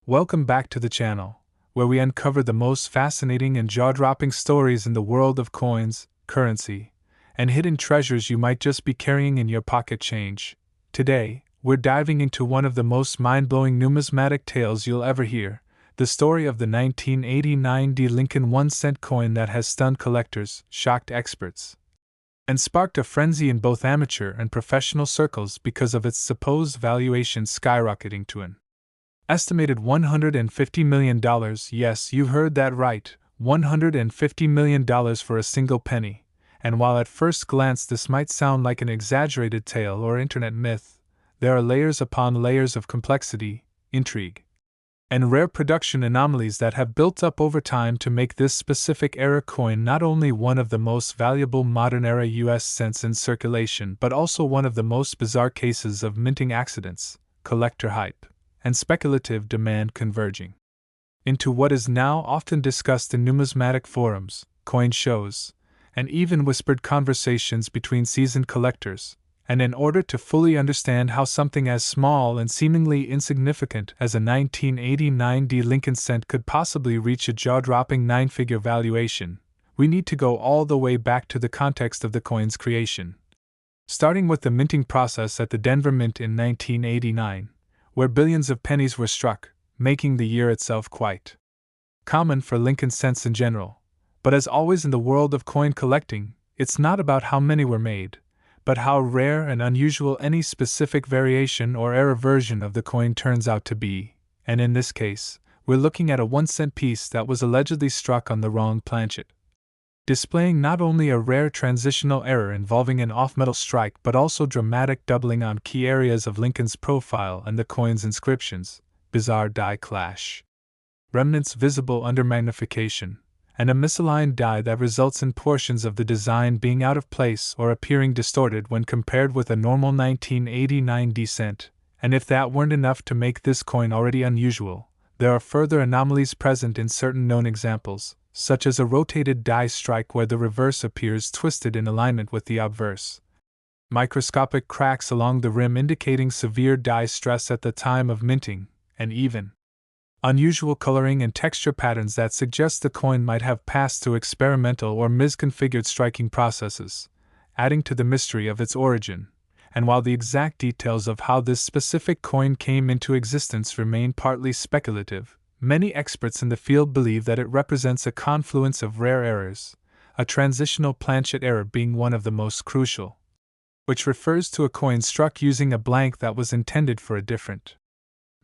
Welcome back to the channel, where we uncover the most fascinating and jaw-dropping stories in the world of coins, currency, and hidden treasures you might just be carrying in your pocket change. Today, we're diving into one of the most mind-blowing numismatic tales you'll ever hear, the story of the 1989 D. Lincoln 1-cent coin that has stunned collectors, shocked experts, and sparked a frenzy in both amateur and professional circles because of its supposed valuation skyrocketing to an estimated $150 million. Yes, you heard that right, $150 million for a single penny. And while at first glance this might sound like an exaggerated tale or internet myth, there are layers upon layers of complexity, intrigue, and rare production anomalies that have built up over time to make this specific era coin not only one of the most valuable modern-era U.S. cents in circulation but also one of the most bizarre cases of minting accidents, collector hype, and speculative demand converging into what is now often discussed in numismatic forums, coin shows, and even whispered conversations between seasoned collectors. And in order to fully understand how something as small and seemingly insignificant as a 1989 D. Lincoln cent could possibly reach a jaw-dropping nine-figure valuation, we need to go all the way back to the context of the coin's creation. Starting with the minting process at the Denver Mint in 1989, where billions of pennies were struck, making the year itself quite common for Lincoln cents in general. But as always in the world of coin collecting, it's not about how many were made, but how rare and unusual any specific variation or error version of the coin turns out to be, and in this case, we're looking at a 1-cent piece that was allegedly struck on the wrong planchet, displaying not only a rare transitional error involving an off-metal strike but also dramatic doubling on key areas of Lincoln's profile and the coin's inscriptions, bizarre die clash, remnants visible under magnification, and a misaligned die that results in portions of the design being out of place or appearing distorted when compared with a normal 1989 D cent. And if that weren't enough to make this coin already unusual, there are further anomalies present in certain known examples, such as a rotated die strike where the reverse appears twisted in alignment with the obverse, microscopic cracks along the rim indicating severe die stress at the time of minting, and even unusual coloring and texture patterns that suggest the coin might have passed through experimental or misconfigured striking processes, adding to the mystery of its origin. And while the exact details of how this specific coin came into existence remain partly speculative, many experts in the field believe that it represents a confluence of rare errors, a transitional planchet error being one of the most crucial, which refers to a coin struck using a blank that was intended for a different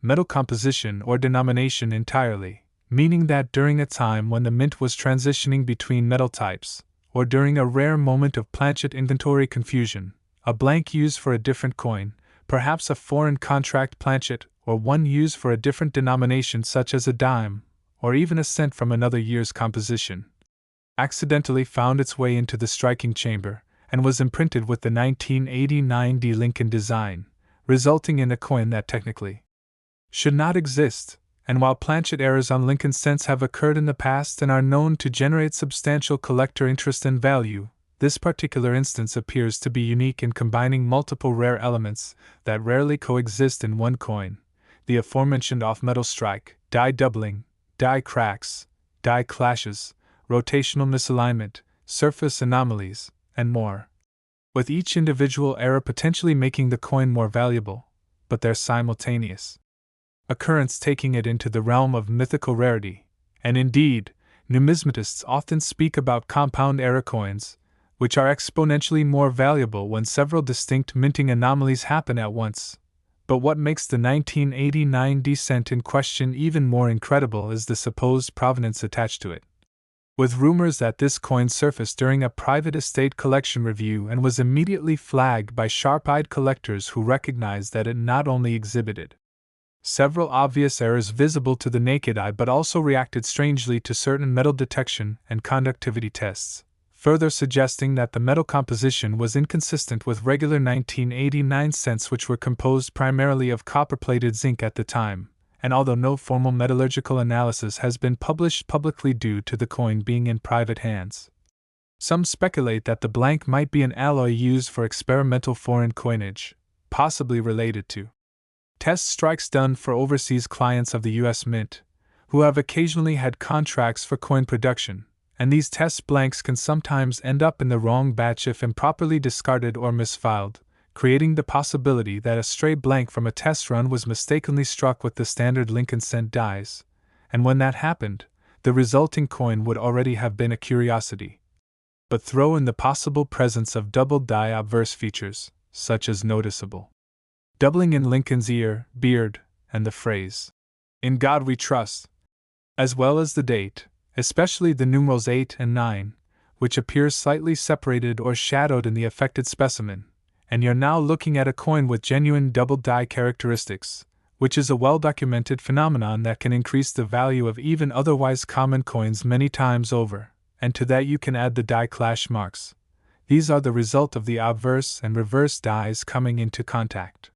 metal composition or denomination entirely, meaning that during a time when the mint was transitioning between metal types, or during a rare moment of planchet inventory confusion, a blank used for a different coin, perhaps a foreign contract planchet, or one used for a different denomination such as a dime, or even a cent from another year's composition, accidentally found its way into the striking chamber, and was imprinted with the 1989 D. Lincoln design, resulting in a coin that technically should not exist. And while planchet errors on Lincoln cents have occurred in the past and are known to generate substantial collector interest and value, this particular instance appears to be unique in combining multiple rare elements that rarely coexist in one coin: the aforementioned off-metal strike, die doubling, die cracks, die clashes, rotational misalignment, surface anomalies, and more, with each individual error potentially making the coin more valuable, but their simultaneous occurrence taking it into the realm of mythical rarity. And indeed, numismatists often speak about compound error coins, which are exponentially more valuable when several distinct minting anomalies happen at once. But what makes the 1989 D cent in question even more incredible is the supposed provenance attached to it, with rumors that this coin surfaced during a private estate collection review and was immediately flagged by sharp-eyed collectors who recognized that it not only exhibited several obvious errors visible to the naked eye but also reacted strangely to certain metal detection and conductivity tests, further suggesting that the metal composition was inconsistent with regular 1989 cents, which were composed primarily of copper-plated zinc at the time. And although no formal metallurgical analysis has been published publicly due to the coin being in private hands, some speculate that the blank might be an alloy used for experimental foreign coinage, possibly related to Test strikes done for overseas clients of the US Mint, who have occasionally had contracts for coin production, and these test blanks can sometimes end up in the wrong batch if improperly discarded or misfiled, creating the possibility that a stray blank from a test run was mistakenly struck with the standard Lincoln cent dies, and when that happened, the resulting coin would already have been a curiosity. But throw in the possible presence of doubled die obverse features, such as noticeable doubling in Lincoln's ear, beard, and the phrase, "In God We Trust," as well as the date, especially the numerals 8 and 9, which appears slightly separated or shadowed in the affected specimen, and you're now looking at a coin with genuine double die characteristics, which is a well-documented phenomenon that can increase the value of even otherwise common coins many times over, and to that you can add the die clash marks. These are the result of the obverse and reverse dies coming into contact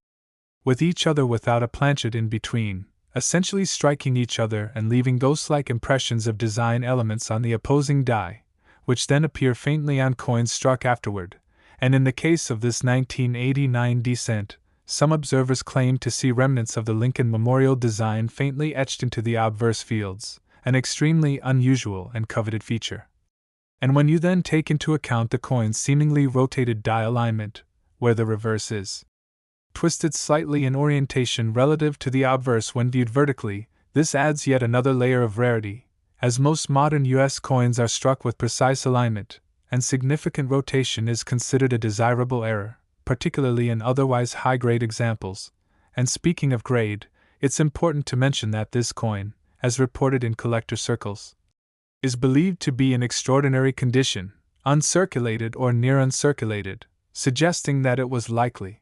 with each other without a planchet in between, essentially striking each other and leaving ghost-like impressions of design elements on the opposing die, which then appear faintly on coins struck afterward, and in the case of this 1989 descent, some observers claim to see remnants of the Lincoln Memorial design faintly etched into the obverse fields, an extremely unusual and coveted feature. And when you then take into account the coin's seemingly rotated die alignment, where the reverse is twisted slightly in orientation relative to the obverse when viewed vertically, this adds yet another layer of rarity, as most modern US coins are struck with precise alignment, and significant rotation is considered a desirable error, particularly in otherwise high-grade examples. And speaking of grade, it's important to mention that this coin, as reported in collector circles, is believed to be in extraordinary condition, uncirculated or near uncirculated, suggesting that it was likely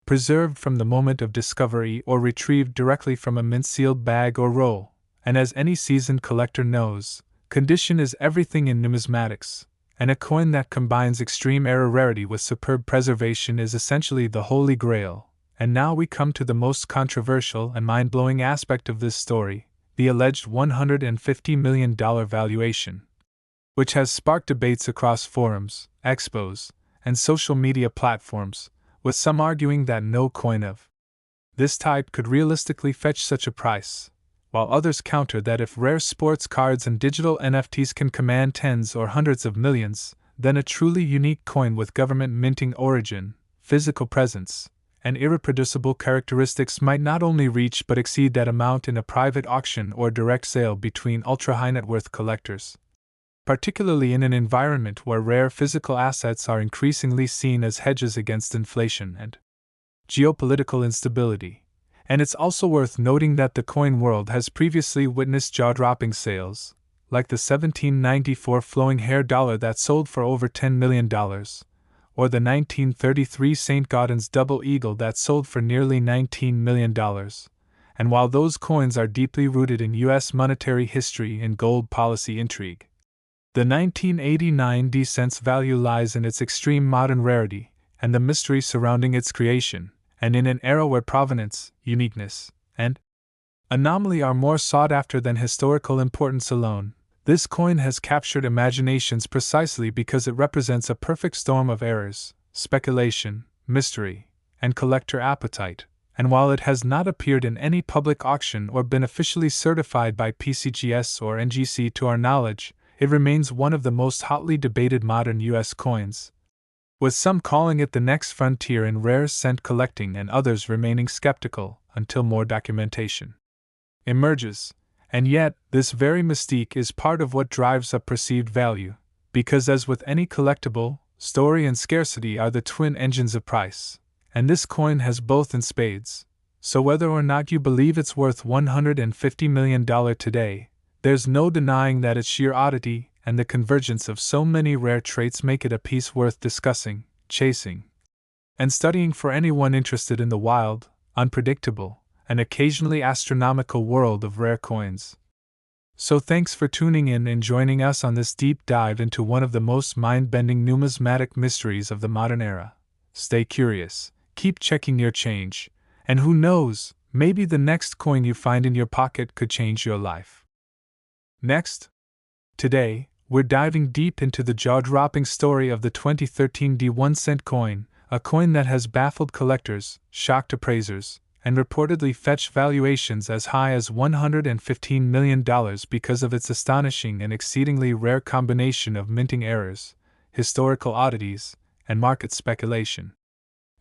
preserved from the moment of discovery or retrieved directly from a mint-sealed bag or roll, and as any seasoned collector knows, condition is everything in numismatics, and a coin that combines extreme error rarity with superb preservation is essentially the holy grail. And now we come to the most controversial and mind-blowing aspect of this story, the alleged $150 million valuation, which has sparked debates across forums, expos, and social media platforms, with some arguing that no coin of this type could realistically fetch such a price, while others counter that if rare sports cards and digital NFTs can command tens or hundreds of millions, then a truly unique coin with government minting origin, physical presence, and irreproducible characteristics might not only reach but exceed that amount in a private auction or direct sale between ultra-high net worth collectors, particularly in an environment where rare physical assets are increasingly seen as hedges against inflation and geopolitical instability. And it's also worth noting that the coin world has previously witnessed jaw-dropping sales, like the 1794 flowing hair dollar that sold for over $10 million, or the 1933 St. Gaudens double eagle that sold for nearly $19 million. And while those coins are deeply rooted in U.S. monetary history and gold policy intrigue, the 1989 descent's value lies in its extreme modern rarity and the mystery surrounding its creation, and in an era where provenance, uniqueness, and anomaly are more sought after than historical importance alone, this coin has captured imaginations precisely because it represents a perfect storm of errors, speculation, mystery, and collector appetite. And while it has not appeared in any public auction or been officially certified by PCGS or NGC to our knowledge, it remains one of the most hotly debated modern U.S. coins, with some calling it the next frontier in rare cent collecting and others remaining skeptical until more documentation emerges. And yet, this very mystique is part of what drives up perceived value, because as with any collectible, story and scarcity are the twin engines of price, and this coin has both in spades. So whether or not you believe it's worth $150 million today, there's no denying that its sheer oddity and the convergence of so many rare traits make it a piece worth discussing, chasing, and studying for anyone interested in the wild, unpredictable, and occasionally astronomical world of rare coins. So thanks for tuning in and joining us on this deep dive into one of the most mind-bending numismatic mysteries of the modern era. Stay curious, keep checking your change, and who knows, maybe the next coin you find in your pocket could change your life. Next, today, we're diving deep into the jaw-dropping story of the 2013 D1 cent coin, a coin that has baffled collectors, shocked appraisers, and reportedly fetched valuations as high as $115 million because of its astonishing and exceedingly rare combination of minting errors, historical oddities, and market speculation.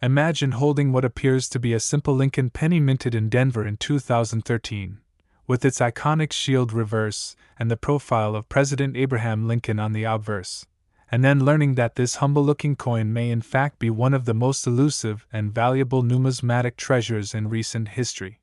Imagine holding what appears to be a simple Lincoln penny minted in Denver in 2013, with its iconic shield reverse and the profile of President Abraham Lincoln on the obverse, and then learning that this humble-looking coin may in fact be one of the most elusive and valuable numismatic treasures in recent history.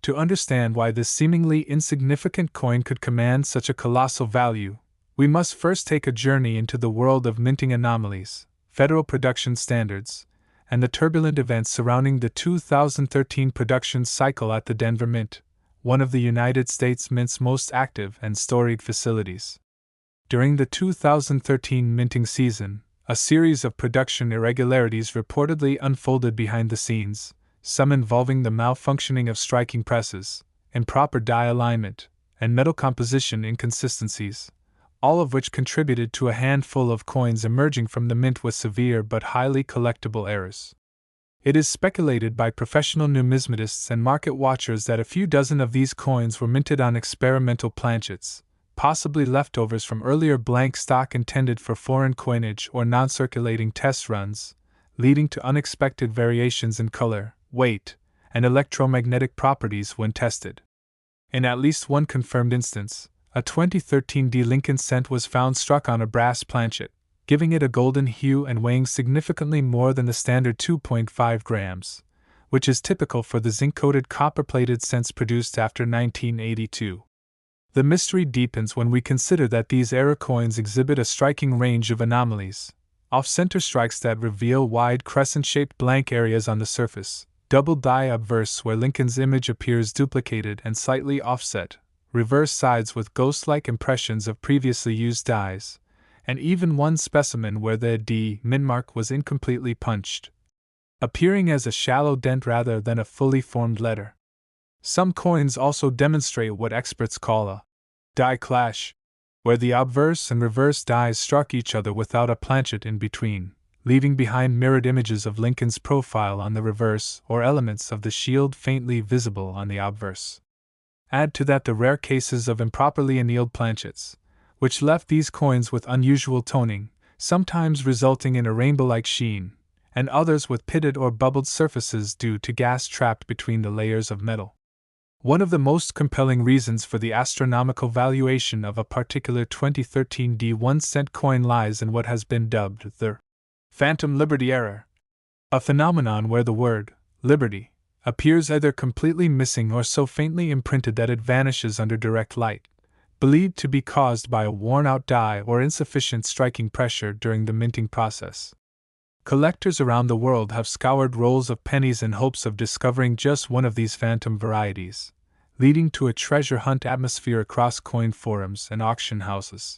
To understand why this seemingly insignificant coin could command such a colossal value, we must first take a journey into the world of minting anomalies, federal production standards, and the turbulent events surrounding the 2013 production cycle at the Denver Mint, one of the United States Mint's most active and storied facilities. During the 2013 minting season, a series of production irregularities reportedly unfolded behind the scenes, some involving the malfunctioning of striking presses, improper die alignment, and metal composition inconsistencies, all of which contributed to a handful of coins emerging from the mint with severe but highly collectible errors. It is speculated by professional numismatists and market watchers that a few dozen of these coins were minted on experimental planchets, possibly leftovers from earlier blank stock intended for foreign coinage or non-circulating test runs, leading to unexpected variations in color, weight, and electromagnetic properties when tested. In at least one confirmed instance, a 2013 D Lincoln cent was found struck on a brass planchet, giving it a golden hue and weighing significantly more than the standard 2.5 grams, which is typical for the zinc-coated copper-plated cents produced after 1982. The mystery deepens when we consider that these error coins exhibit a striking range of anomalies: off-center strikes that reveal wide crescent-shaped blank areas on the surface, double die obverse where Lincoln's image appears duplicated and slightly offset, reverse sides with ghost-like impressions of previously used dies, and even one specimen where the D mint mark was incompletely punched, appearing as a shallow dent rather than a fully formed letter. Some coins also demonstrate what experts call a die clash, where the obverse and reverse dies struck each other without a planchet in between, leaving behind mirrored images of Lincoln's profile on the reverse or elements of the shield faintly visible on the obverse. Add to that the rare cases of improperly annealed planchets, which left these coins with unusual toning, sometimes resulting in a rainbow-like sheen, and others with pitted or bubbled surfaces due to gas trapped between the layers of metal. One of the most compelling reasons for the astronomical valuation of a particular 2013 D 1 cent coin lies in what has been dubbed the phantom liberty error, a phenomenon where the word liberty appears either completely missing or so faintly imprinted that it vanishes under direct light, believed to be caused by a worn-out die or insufficient striking pressure during the minting process. Collectors around the world have scoured rolls of pennies in hopes of discovering just one of these phantom varieties, leading to a treasure hunt atmosphere across coin forums and auction houses.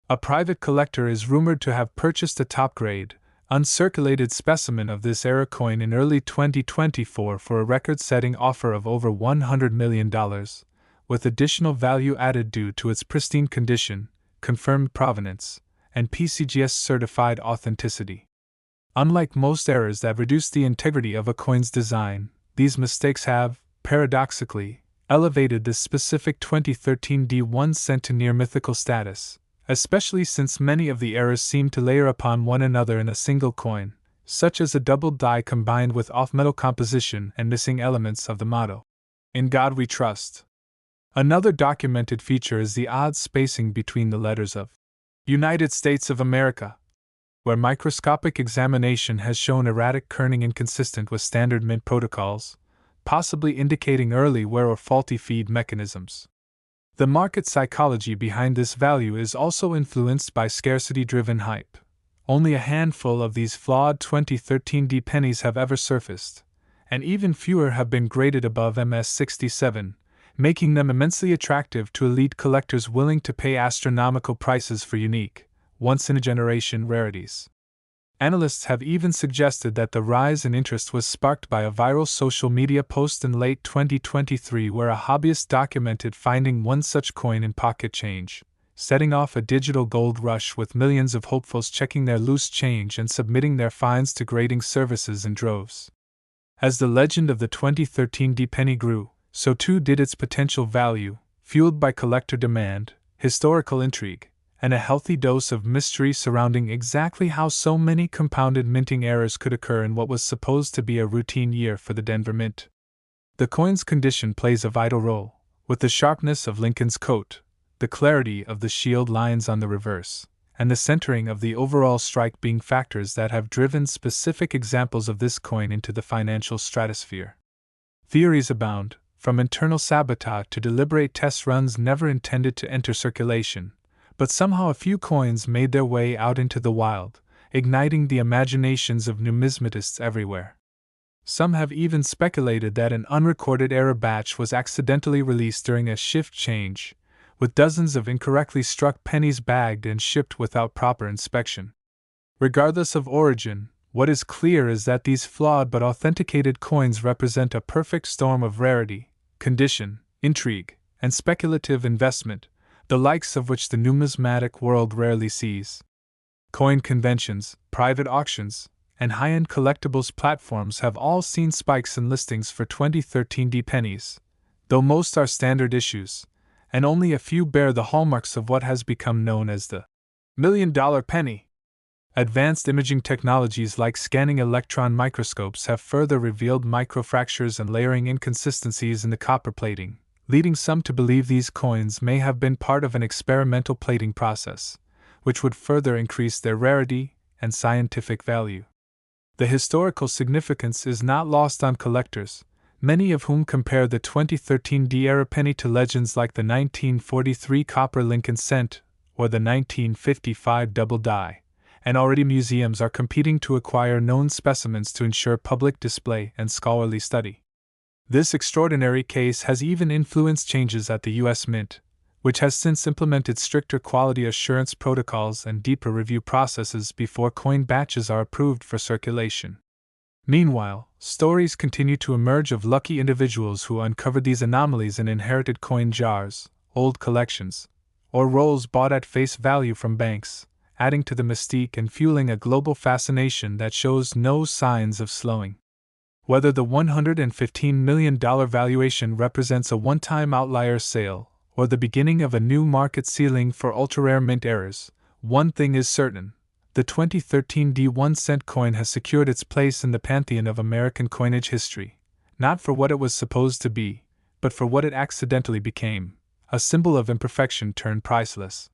A private collector is rumored to have purchased a top-grade, uncirculated specimen of this era coin in early 2024 for a record-setting offer of over $100 million, with additional value added due to its pristine condition, confirmed provenance, and PCGS-certified authenticity. Unlike most errors that reduce the integrity of a coin's design, these mistakes have, paradoxically, elevated this specific 2013 D 1 cent to near mythical status, especially since many of the errors seem to layer upon one another in a single coin, such as a double die combined with off-metal composition and missing elements of the motto, "In God We Trust." Another documented feature is the odd spacing between the letters of United States of America, where microscopic examination has shown erratic kerning inconsistent with standard mint protocols, possibly indicating early wear or faulty feed mechanisms. The market psychology behind this value is also influenced by scarcity-driven hype. Only a handful of these flawed 2013 D pennies have ever surfaced, and even fewer have been graded above MS-67, making them immensely attractive to elite collectors willing to pay astronomical prices for unique, once-in-a-generation rarities. Analysts have even suggested that the rise in interest was sparked by a viral social media post in late 2023 where a hobbyist documented finding one such coin in pocket change, setting off a digital gold rush with millions of hopefuls checking their loose change and submitting their finds to grading services in droves. As the legend of the 2013 D penny grew, so too did its potential value, fueled by collector demand, historical intrigue, and a healthy dose of mystery surrounding exactly how so many compounded minting errors could occur in what was supposed to be a routine year for the Denver Mint. The coin's condition plays a vital role, with the sharpness of Lincoln's coat, the clarity of the shield lines on the reverse, and the centering of the overall strike being factors that have driven specific examples of this coin into the financial stratosphere. Theories abound, from internal sabotage to deliberate test runs never intended to enter circulation, but somehow a few coins made their way out into the wild, igniting the imaginations of numismatists everywhere. Some have even speculated that an unrecorded error batch was accidentally released during a shift change, with dozens of incorrectly struck pennies bagged and shipped without proper inspection. Regardless of origin, what is clear is that these flawed but authenticated coins represent a perfect storm of rarity, condition, intrigue, and speculative investment, the likes of which the numismatic world rarely sees. Coin conventions, private auctions, and high-end collectibles platforms have all seen spikes in listings for 2013 D pennies, though most are standard issues, and only a few bear the hallmarks of what has become known as the $1 million penny. Advanced imaging technologies like scanning electron microscopes have further revealed microfractures and layering inconsistencies in the copper plating, leading some to believe these coins may have been part of an experimental plating process, which would further increase their rarity and scientific value. The historical significance is not lost on collectors, many of whom compare the 2013 D-era penny to legends like the 1943 copper Lincoln cent or the 1955 double die, and already museums are competing to acquire known specimens to ensure public display and scholarly study. This extraordinary case has even influenced changes at the U.S. Mint, which has since implemented stricter quality assurance protocols and deeper review processes before coin batches are approved for circulation. Meanwhile, stories continue to emerge of lucky individuals who uncovered these anomalies in inherited coin jars, old collections, or rolls bought at face value from banks, adding to the mystique and fueling a global fascination that shows no signs of slowing. Whether the $115 million valuation represents a one-time outlier sale or the beginning of a new market ceiling for ultra-rare mint errors, one thing is certain: the 2013 D1 cent coin has secured its place in the pantheon of American coinage history, not for what it was supposed to be, but for what it accidentally became, a symbol of imperfection turned priceless.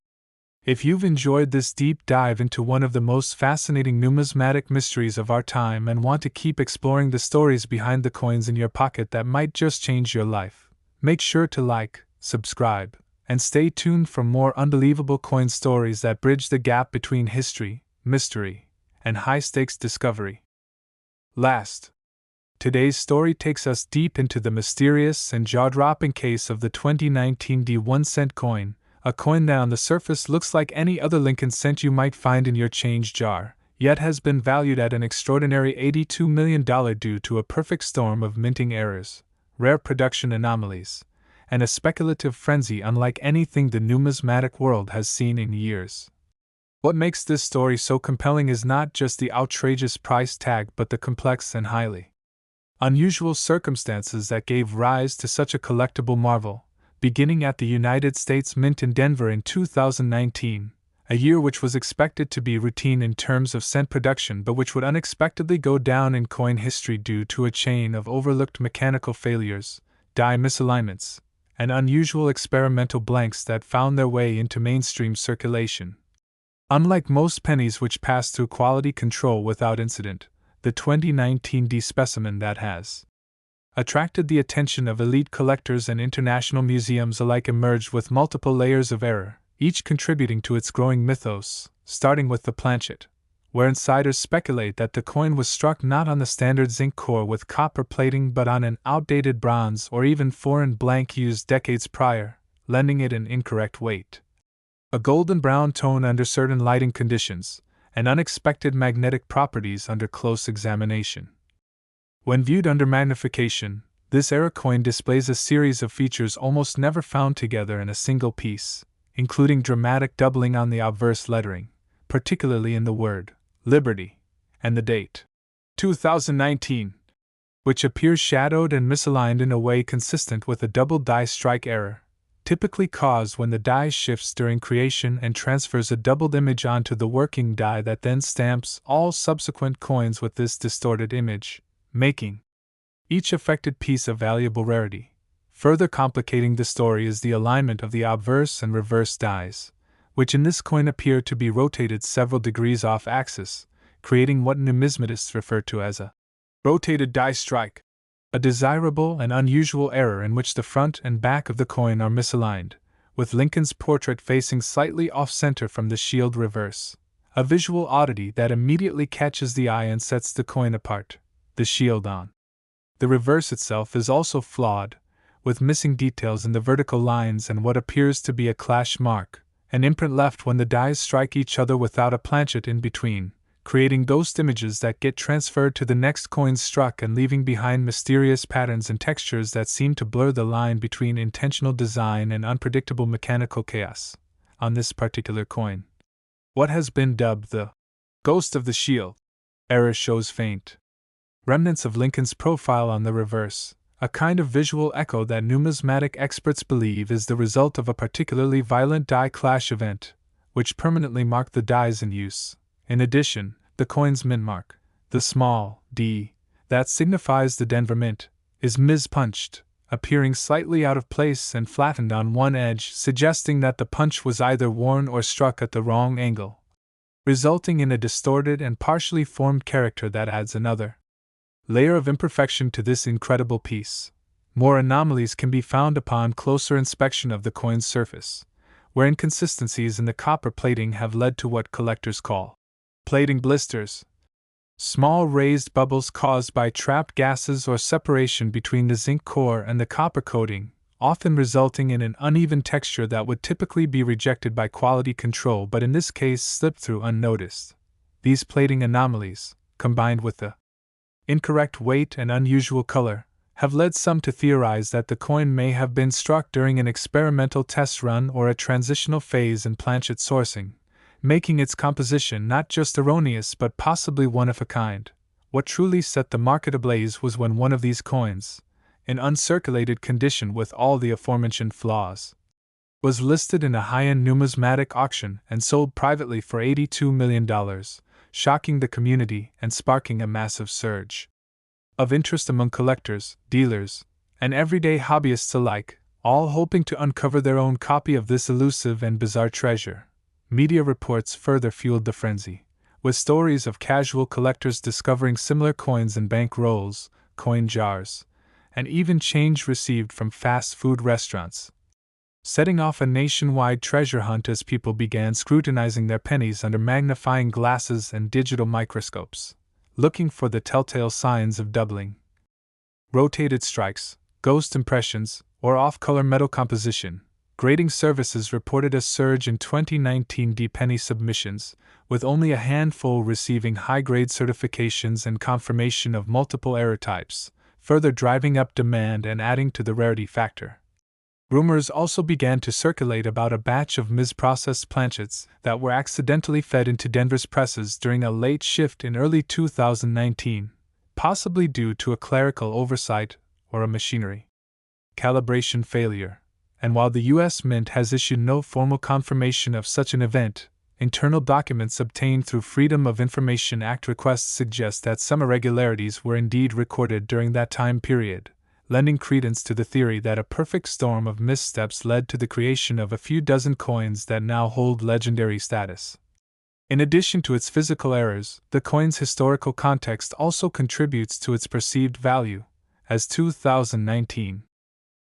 If you've enjoyed this deep dive into one of the most fascinating numismatic mysteries of our time and want to keep exploring the stories behind the coins in your pocket that might just change your life, make sure to like, subscribe, and stay tuned for more unbelievable coin stories that bridge the gap between history, mystery, and high-stakes discovery. Last, today's story takes us deep into the mysterious and jaw-dropping case of the 2019 D1 cent coin, a coin that on the surface looks like any other Lincoln cent you might find in your change jar, yet has been valued at an extraordinary $82 million due to a perfect storm of minting errors, rare production anomalies, and a speculative frenzy unlike anything the numismatic world has seen in years. What makes this story so compelling is not just the outrageous price tag but the complex and highly unusual circumstances that gave rise to such a collectible marvel, beginning at the United States Mint in Denver in 2019, a year which was expected to be routine in terms of cent production but which would unexpectedly go down in coin history due to a chain of overlooked mechanical failures, die misalignments, and unusual experimental blanks that found their way into mainstream circulation. Unlike most pennies which pass through quality control without incident, the 2019 D specimen that has attracted the attention of elite collectors and international museums alike emerged with multiple layers of error, each contributing to its growing mythos, starting with the planchet, where insiders speculate that the coin was struck not on the standard zinc core with copper plating but on an outdated bronze or even foreign blank used decades prior, lending it an incorrect weight. A golden brown tone under certain lighting conditions, and unexpected magnetic properties under close examination. When viewed under magnification, this era coin displays a series of features almost never found together in a single piece, including dramatic doubling on the obverse lettering, particularly in the word Liberty, and the date 2019. which appears shadowed and misaligned in a way consistent with a double die strike error, typically caused when the die shifts during creation and transfers a doubled image onto the working die that then stamps all subsequent coins with this distorted image, making each affected piece a valuable rarity. Further complicating the story is the alignment of the obverse and reverse dies, which in this coin appear to be rotated several degrees off axis, creating what numismatists refer to as a rotated die strike, a desirable and unusual error in which the front and back of the coin are misaligned, with Lincoln's portrait facing slightly off-center from the shield reverse, a visual oddity that immediately catches the eye and sets the coin apart, the shield on. The reverse itself is also flawed, with missing details in the vertical lines and what appears to be a clash mark, an imprint left when the dies strike each other without a planchet in between, creating ghost images that get transferred to the next coin struck and leaving behind mysterious patterns and textures that seem to blur the line between intentional design and unpredictable mechanical chaos. On this particular coin, what has been dubbed the ghost of the shield error shows faint remnants of Lincoln's profile on the reverse, a kind of visual echo that numismatic experts believe is the result of a particularly violent die clash event, which permanently marked the dies in use. In addition, the coin's mint mark, the small d, that signifies the Denver Mint, is mispunched, appearing slightly out of place and flattened on one edge, suggesting that the punch was either worn or struck at the wrong angle, resulting in a distorted and partially formed character that adds another layer of imperfection to this incredible piece. More anomalies can be found upon closer inspection of the coin's surface, where inconsistencies in the copper plating have led to what collectors call plating blisters, small raised bubbles caused by trapped gases or separation between the zinc core and the copper coating, often resulting in an uneven texture that would typically be rejected by quality control but in this case slipped through unnoticed. These plating anomalies, combined with the incorrect weight and unusual color, have led some to theorize that the coin may have been struck during an experimental test run or a transitional phase in planchet sourcing, making its composition not just erroneous but possibly one of a kind. What truly set the market ablaze was when one of these coins, in uncirculated condition with all the aforementioned flaws, was listed in a high-end numismatic auction and sold privately for $82 million, shocking the community and sparking a massive surge of interest among collectors, dealers, and everyday hobbyists alike, all hoping to uncover their own copy of this elusive and bizarre treasure. Media reports further fueled the frenzy, with stories of casual collectors discovering similar coins in bank rolls, coin jars, and even change received from fast food restaurants, setting off a nationwide treasure hunt as people began scrutinizing their pennies under magnifying glasses and digital microscopes, looking for the telltale signs of doubling, rotated strikes, ghost impressions, or off-color metal composition. Grading services reported a surge in 2019 penny submissions, with only a handful receiving high-grade certifications and confirmation of multiple error types, further driving up demand and adding to the rarity factor. Rumors also began to circulate about a batch of misprocessed planchets that were accidentally fed into Denver's presses during a late shift in early 2019, possibly due to a clerical oversight or a machinery calibration failure. And while the U.S. Mint has issued no formal confirmation of such an event, internal documents obtained through Freedom of Information Act requests suggest that some irregularities were indeed recorded during that time period, lending credence to the theory that a perfect storm of missteps led to the creation of a few dozen coins that now hold legendary status. In addition to its physical errors, the coin's historical context also contributes to its perceived value, as 2019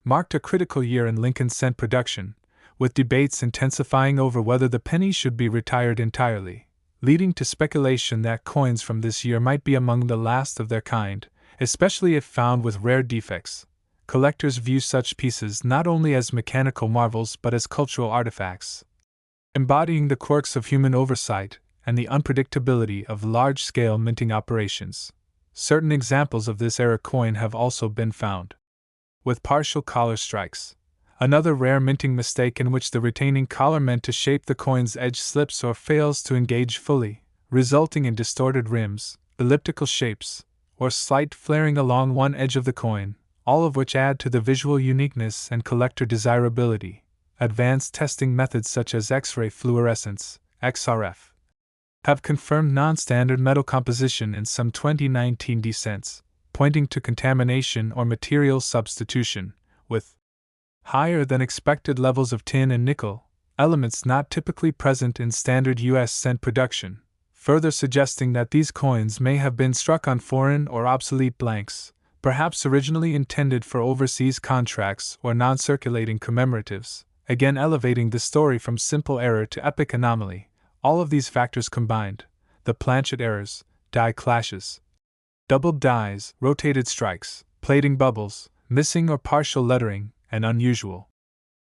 marked a critical year in Lincoln cent production, with debates intensifying over whether the penny should be retired entirely, leading to speculation that coins from this year might be among the last of their kind, especially if found with rare defects. Collectors view such pieces not only as mechanical marvels but as cultural artifacts, embodying the quirks of human oversight and the unpredictability of large-scale minting operations. Certain examples of this era coin have also been found, with partial collar strikes, another rare minting mistake in which the retaining collar meant to shape the coin's edge slips or fails to engage fully, resulting in distorted rims, elliptical shapes, or slight flaring along one edge of the coin, all of which add to the visual uniqueness and collector desirability. Advanced testing methods such as X-ray fluorescence, XRF, have confirmed non-standard metal composition in some 2019 descents, pointing to contamination or material substitution, with higher than expected levels of tin and nickel, elements not typically present in standard US cent production, further suggesting that these coins may have been struck on foreign or obsolete blanks, perhaps originally intended for overseas contracts or non-circulating commemoratives, again elevating the story from simple error to epic anomaly. All of these factors combined, the planchet errors, die clashes, doubled dies, rotated strikes, plating bubbles, missing or partial lettering, and unusual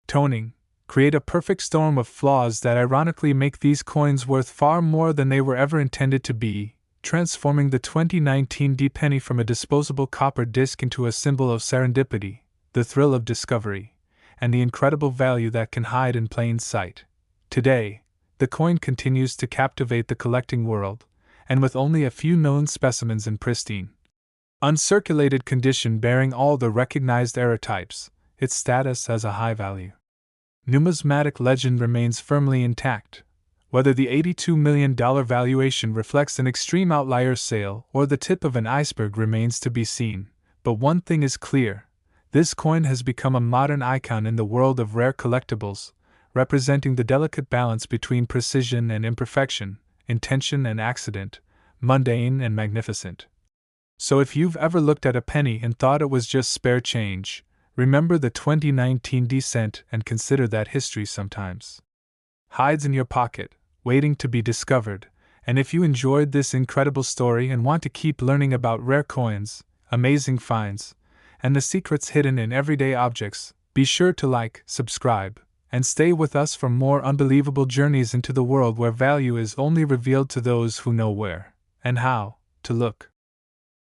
toning, create a perfect storm of flaws that ironically make these coins worth far more than they were ever intended to be, transforming the 2019 D penny from a disposable copper disc into a symbol of serendipity, the thrill of discovery, and the incredible value that can hide in plain sight. Today, the coin continues to captivate the collecting world, and with only a few known specimens in pristine, uncirculated condition bearing all the recognized error types, its status as a high value numismatic legend remains firmly intact. Whether the $82 million valuation reflects an extreme outlier sale or the tip of an iceberg remains to be seen, but one thing is clear: this coin has become a modern icon in the world of rare collectibles, representing the delicate balance between precision and imperfection, intention and accident, mundane and magnificent. So if you've ever looked at a penny and thought it was just spare change, remember the 2019 descent and consider that history sometimes hides in your pocket, waiting to be discovered. And if you enjoyed this incredible story and want to keep learning about rare coins, amazing finds, and the secrets hidden in everyday objects, be sure to like, subscribe, and stay with us for more unbelievable journeys into the world where value is only revealed to those who know where and how to look.